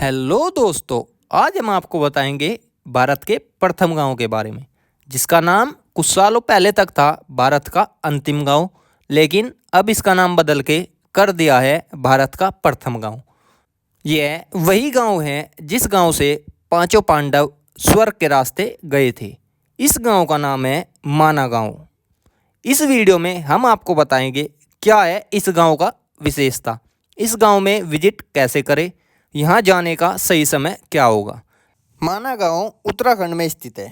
Hello दोस्तों, आज हम आपको बताएंगे भारत के प्रथम गांव के बारे में, जिसका नाम कुछ सालों पहले तक था भारत का अंतिम गांव, लेकिन अब इसका नाम बदल के कर दिया है भारत का प्रथम गांव। यह वही गांव है जिस गांव से पांचों पांडव स्वर्ग के रास्ते गए थे। इस गांव का नाम है माना गांव। इस वीडियो में हम आपको बताएंगे क्या है इस गांव का विशेषता, इस गांव में विजिट कैसे करें, यहाँ जाने का सही समय क्या होगा। माना गांव उत्तराखंड में स्थित है।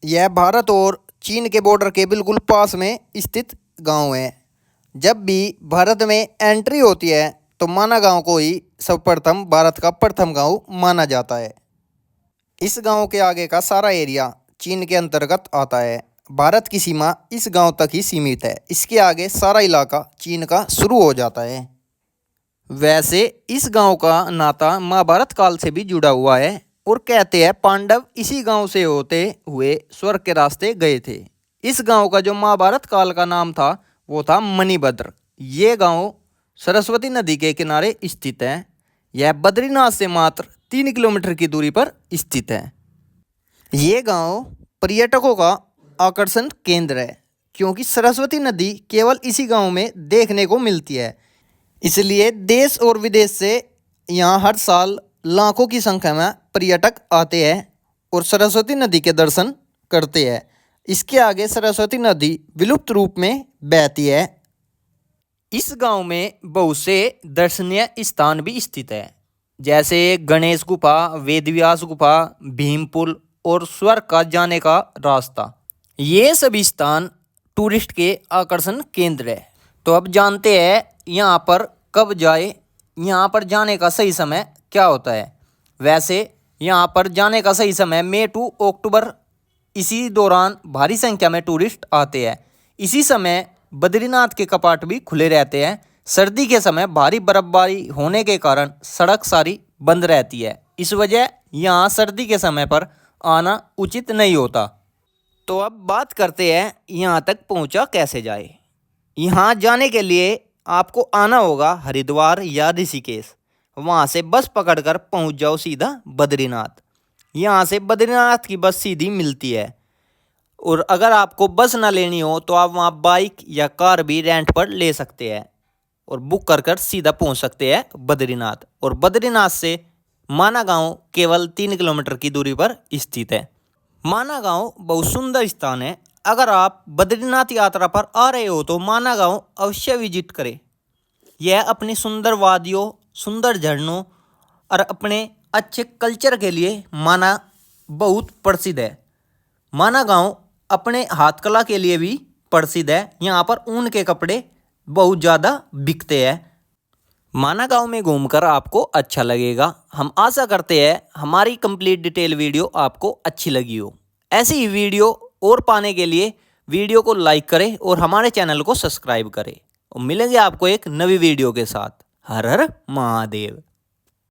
यह भारत और चीन के बॉर्डर के बिल्कुल पास में स्थित गांव है। जब भी भारत में एंट्री होती है तो माना गांव को ही सर्वप्रथम भारत का प्रथम गांव माना जाता है। इस गांव के आगे का सारा एरिया चीन के अंतर्गत आता है। भारत की सीमा इस गांव तक ही सीमित है। इसके आगे सारा इलाका चीन का शुरू हो जाता है। वैसे इस गांव का नाता महाभारत काल से भी जुड़ा हुआ है और कहते हैं पांडव इसी गांव से होते हुए स्वर्ग के रास्ते गए थे। इस गांव का जो महाभारत काल का नाम था वो था मणिभद्र। ये गांव सरस्वती नदी के किनारे स्थित है। यह बद्रीनाथ से मात्र 3 किलोमीटर की दूरी पर स्थित है। ये गांव पर्यटकों का आकर्षण केंद्र है, क्योंकि सरस्वती नदी केवल इसी गांव में देखने को मिलती है। इसलिए देश और विदेश से यहाँ हर साल लाखों की संख्या में पर्यटक आते हैं और सरस्वती नदी के दर्शन करते हैं। इसके आगे सरस्वती नदी विलुप्त रूप में बहती है। इस गांव में बहुत से दर्शनीय स्थान भी स्थित है, जैसे गणेश गुफा, वेदव्यास गुफा, भीम पुल और स्वर्ग का जाने का रास्ता। ये सभी स्थान टूरिस्ट के आकर्षण केंद्र है। तो अब जानते हैं यहाँ पर कब जाए, यहाँ पर जाने का सही समय क्या होता है। वैसे यहाँ पर जाने का सही समय मई टू अक्टूबर, इसी दौरान भारी संख्या में टूरिस्ट आते हैं। इसी समय बद्रीनाथ के कपाट भी खुले रहते हैं। सर्दी के समय भारी बर्फबारी होने के कारण सड़क सारी बंद रहती है। इस वजह यहाँ सर्दी के समय पर आना उचित नहीं होता। तो अब बात करते हैं यहाँ तक पहुँचा कैसे जाए। यहाँ जाने के लिए आपको आना होगा हरिद्वार या ऋषिकेश। वहाँ से बस पकड़कर पहुँच जाओ सीधा बद्रीनाथ। यहाँ से बद्रीनाथ की बस सीधी मिलती है। और अगर आपको बस ना लेनी हो तो आप वहाँ बाइक या कार भी रेंट पर ले सकते हैं और बुक कर सीधा पहुँच सकते हैं बद्रीनाथ। और बद्रीनाथ से माना गांव केवल 3 किलोमीटर की दूरी पर स्थित है। माना गांव बहुत सुंदर स्थान है। अगर आप बद्रीनाथ यात्रा पर आ रहे हो तो माना गांव अवश्य विजिट करें। यह अपनी सुंदर वादियों, सुंदर झरनों और अपने अच्छे कल्चर के लिए माना बहुत प्रसिद्ध है। माना गांव अपने हाथ कला के लिए भी प्रसिद्ध है। यहाँ पर ऊन के कपड़े बहुत ज़्यादा बिकते हैं। माना गांव में घूमकर आपको अच्छा लगेगा। हम आशा करते हैं हमारी कंप्लीट डिटेल वीडियो आपको अच्छी लगी हो। ऐसी ही वीडियो और पाने के लिए वीडियो को लाइक करें और हमारे चैनल को सब्सक्राइब करें। और मिलेंगे आपको एक नई वीडियो के साथ। हर हर महादेव।